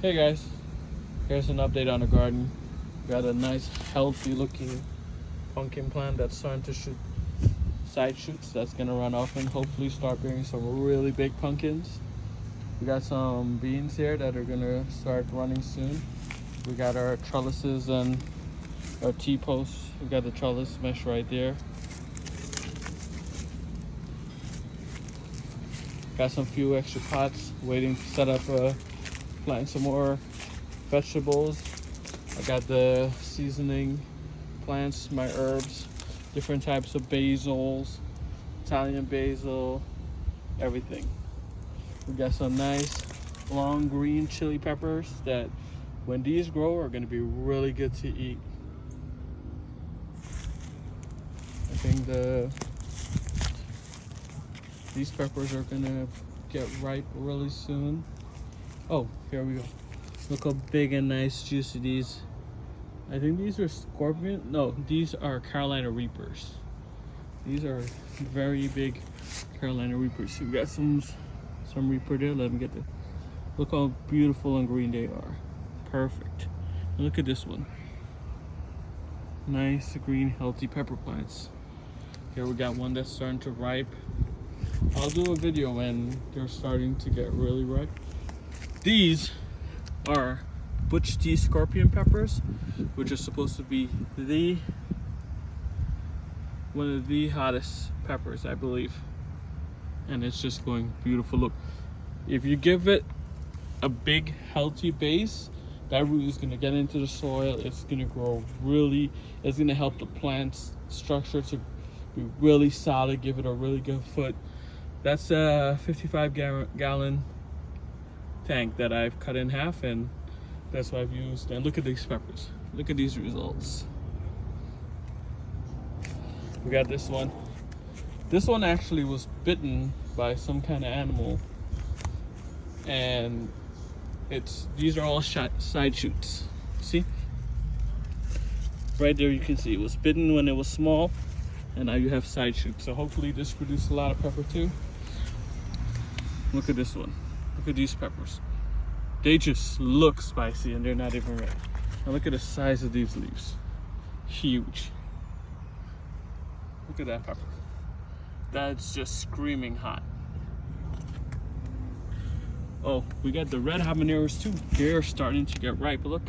Hey guys, here's an update on the garden. Got a nice healthy looking pumpkin plant that's starting to shoot side shoots that's gonna run off and hopefully start bearing some really big pumpkins. We got some beans here that are gonna start running soon. We got our trellises and our T-posts. We got the trellis mesh right there. Got some few extra pots waiting to set up planting some more vegetables. I got the seasoning plants, my herbs, different types of basils, Italian basil, everything. We got some nice long green chili peppers that when these grow are going to be really good to eat. I think these peppers are going to get ripe really soon. Oh, here we go. Look how big and nice juicy these. I think these are scorpion. No, these are Carolina Reapers. These are very big Carolina Reapers. We got some Reaper there. Let me get the. Look how beautiful and green they are. Perfect. And look at this one. Nice green healthy pepper plants. Here we got one that's starting to ripe. I'll do a video when they're starting to get really ripe. These are Butch T scorpion peppers, which are supposed to be one of the hottest peppers, I believe. And it's just going beautiful. Look, if you give it a big healthy base, that root is going to get into the soil. It's going to grow really, it's going to help the plant's structure to be really solid, give it a really good foot. That's a 55-gallon tank that I've cut in half, and that's what I've used. And look at these peppers. Look at these results. We got this one. This one actually was bitten by some kind of animal, and these are all side shoots. See? Right there you can see it was bitten when it was small, and now you have side shoots. So hopefully this produces a lot of pepper too. Look at this one. Look at these peppers. They just look spicy and they're not even red. Now look at the size of these leaves. Huge. Look at that pepper. That's just screaming hot. Oh, we got the red habaneros too. They're starting to get ripe. Look.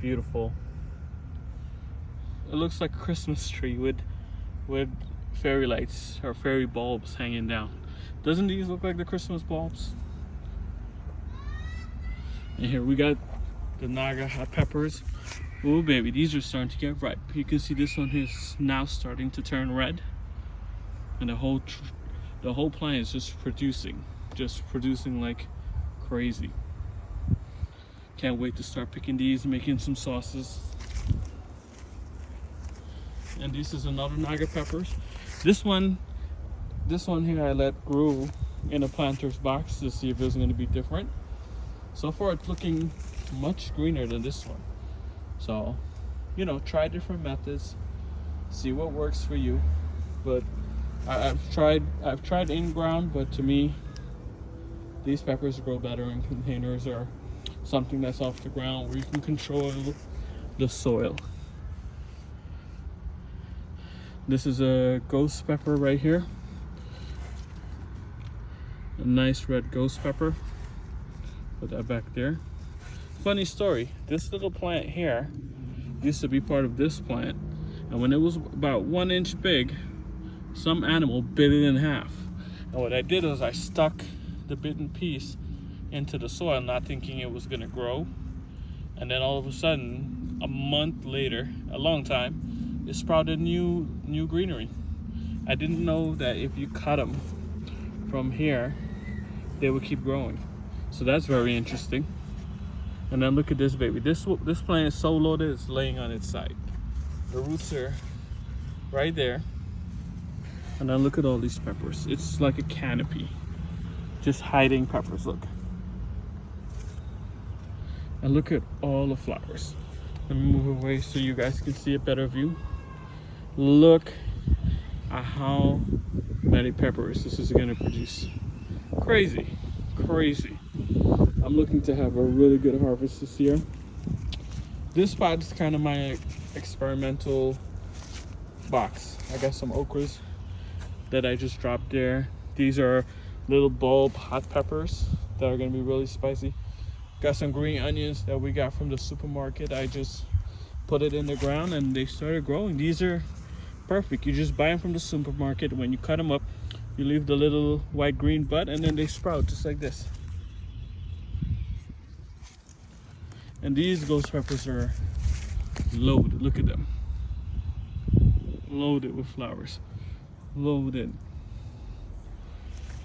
Beautiful. It looks like a Christmas tree with fairy lights or fairy bulbs hanging down. Doesn't these look like the Christmas bulbs? And here we got the Naga hot peppers. Oh baby, these are starting to get ripe. You can see this one is now starting to turn red, and the whole plant is just producing like crazy. Can't wait to start picking these and making some sauces. And this is another Naga peppers. This one here I let grow in a planter's box to see if it's going to be different. So far it's looking much greener than this one. So, you know, try different methods, see what works for you. But I've tried in ground, but to me these peppers grow better in containers or something that's off the ground where you can control the soil. This is a ghost pepper right here. A nice red ghost pepper. Put that back there. Funny story, this little plant here used to be part of this plant, and when it was about 1 inch big, some animal bit it in half. And what I did was I stuck the bitten piece into the soil, not thinking it was gonna grow. And then all of a sudden, a month later, a long time, it sprouted new greenery. I didn't know that if you cut them from here, they would keep growing. So that's very interesting. And then look at this baby. This plant is so loaded, it's laying on its side. The roots are right there. And then look at all these peppers. It's like a canopy, just hiding peppers. Look. And look at all the flowers. Let me move away so you guys can see a better view. Look at how many peppers this is going to produce. Crazy, crazy. I'm looking to have a really good harvest this year. This spot is kind of my experimental box. I got some okras that I just dropped there. These are little bulb hot peppers that are gonna be really spicy. Got some green onions that we got from the supermarket. I just put it in the ground and they started growing. These are perfect. You just buy them from the supermarket. When you cut them up, you leave the little white green bud and then they sprout just like this. And these ghost peppers are loaded. Look at them. Loaded with flowers. Loaded.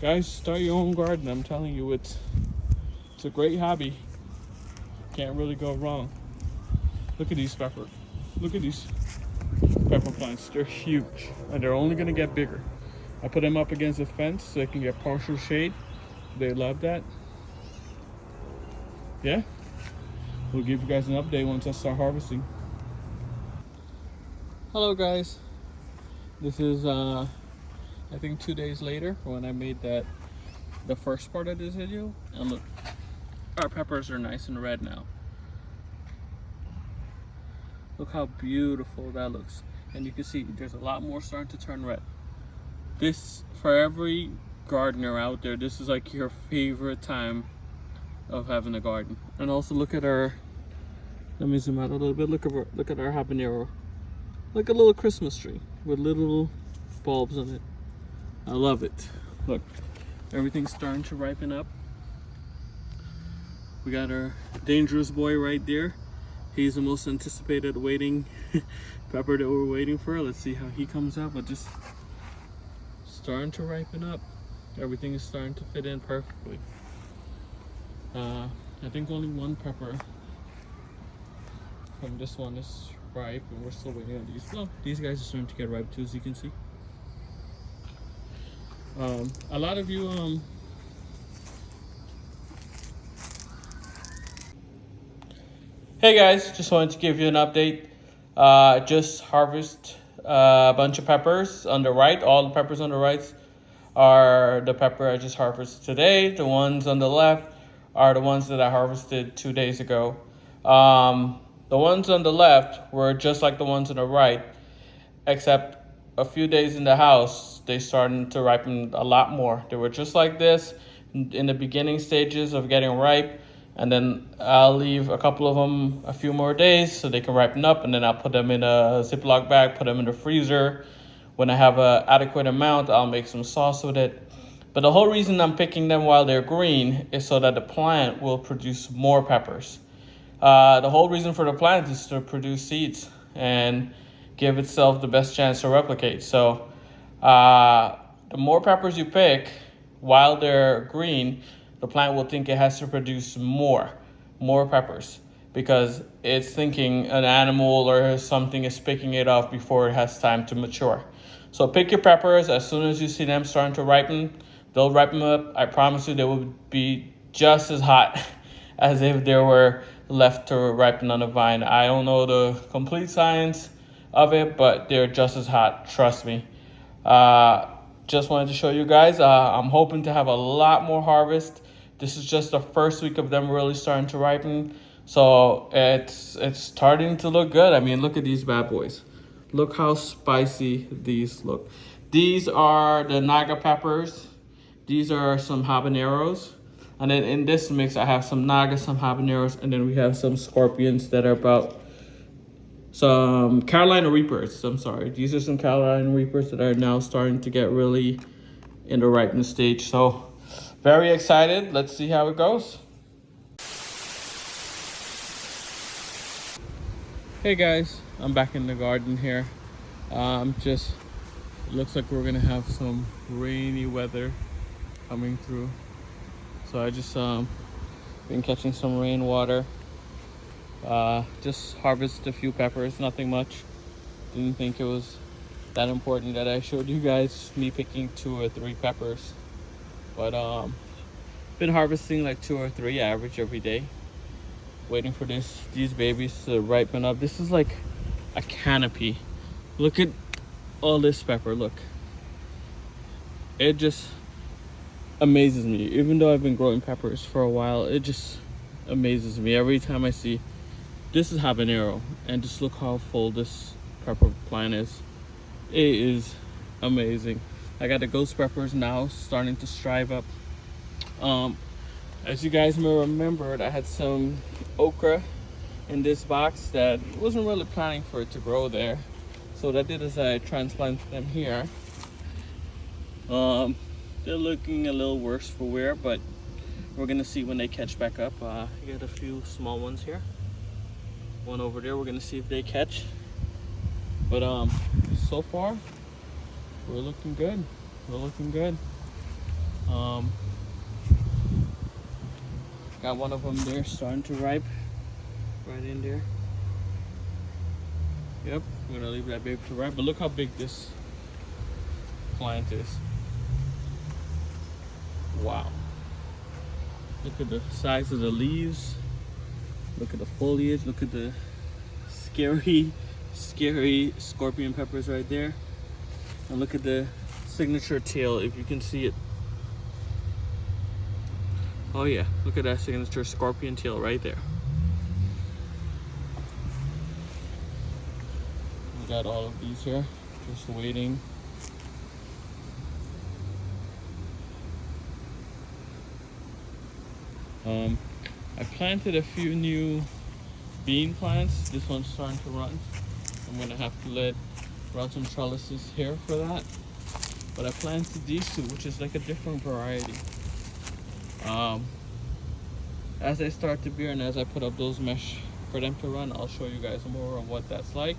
Guys, start your own garden. I'm telling you, it's a great hobby. Can't really go wrong. Look at these pepper. Look at these pepper plants. They're huge and they're only gonna get bigger. I put them up against the fence so they can get partial shade. They love that. Yeah. We'll give you guys an update once I start harvesting. Hello guys. This is I think 2 days later when I made the first part of this video. And look, our peppers are nice and red now. Look how beautiful that looks. And you can see there's a lot more starting to turn red. This, for every gardener out there, this is like your favorite time of having a garden. And also look at our, let me zoom out a little bit. Look at our habanero. Like a little Christmas tree with little bulbs on it. I love it. Look, everything's starting to ripen up. We got our dangerous boy right there. He's the most anticipated waiting pepper that we're waiting for. Let's see how he comes out, but just starting to ripen up. Everything is starting to fit in perfectly. I think only one pepper from this one is ripe, and we're still waiting on these. Well, these guys are starting to get ripe too, as you can see. A lot of you Hey guys, just wanted to give you an update. Just harvest a bunch of peppers on the right. All the peppers on the right are the pepper I just harvested today. The ones on the left are the ones that I harvested 2 days ago. The ones on the left were just like the ones on the right, except a few days in the house, they started to ripen a lot more. They were just like this in the beginning stages of getting ripe. And then I'll leave a couple of them a few more days so they can ripen up, and then I'll put them in a Ziploc bag, put them in the freezer. When I have an adequate amount, I'll make some sauce with it. But the whole reason I'm picking them while they're green is so that the plant will produce more peppers. The whole reason for the plant is to produce seeds and give itself the best chance to replicate. So the more peppers you pick while they're green, the plant will think it has to produce more peppers, because it's thinking an animal or something is picking it off before it has time to mature. So pick your peppers as soon as you see them starting to ripen. They'll ripen up. I promise you they will be just as hot as if they were left to ripen on the vine. I don't know the complete science of it, but they're just as hot, trust me. Just wanted to show you guys. I'm hoping to have a lot more harvest. This is just the first week of them really starting to ripen. So it's starting to look good. I mean, look at these bad boys. Look how spicy these look. These are the Naga peppers. These are some habaneros. And then in this mix, I have some Naga, some habaneros, and then we have some scorpions that are about some Carolina Reapers. I'm sorry. These are some Carolina Reapers that are now starting to get really in the ripeness stage. So very excited. Let's see how it goes. Hey guys, I'm back in the garden here. It looks like we're gonna have some rainy weather coming through. So I just been catching some rainwater. Just harvested a few peppers, nothing much. Didn't think it was that important that I showed you guys me picking 2 or 3 peppers. But been harvesting like 2 or 3 average every day. Waiting for these babies to ripen up. This is like a canopy. Look at all this pepper, look. amazes me. Even though I've been growing peppers for a while, it just amazes me every time I see. This is habanero, and just look how full this pepper plant is. It is amazing. I got the ghost peppers now starting to strive up. As you guys may remember, I had some okra in this box that wasn't really planning for it to grow there. So what I did is I transplanted them here. They're looking a little worse for wear, but we're gonna see when they catch back up. I got a few small ones here. One over there, we're gonna see if they catch. But so far, we're looking good. We're looking good. Got one of them there starting to ripe. Right in there. Yep, we're gonna leave that baby to ripe. But look how big this plant is. Wow. Look at the size of the leaves. Look at the foliage. Look at the scary scorpion peppers right there. And look at the signature tail, if you can see it. Oh yeah, look at that signature scorpion tail right there. We got all of these here, just waiting. I planted a few new bean plants. This one's starting to run. I'm gonna have to run some trellises here for that. But I planted these two, which is like a different variety. As they start to bear and as I put up those mesh for them to run, I'll show you guys more of what that's like.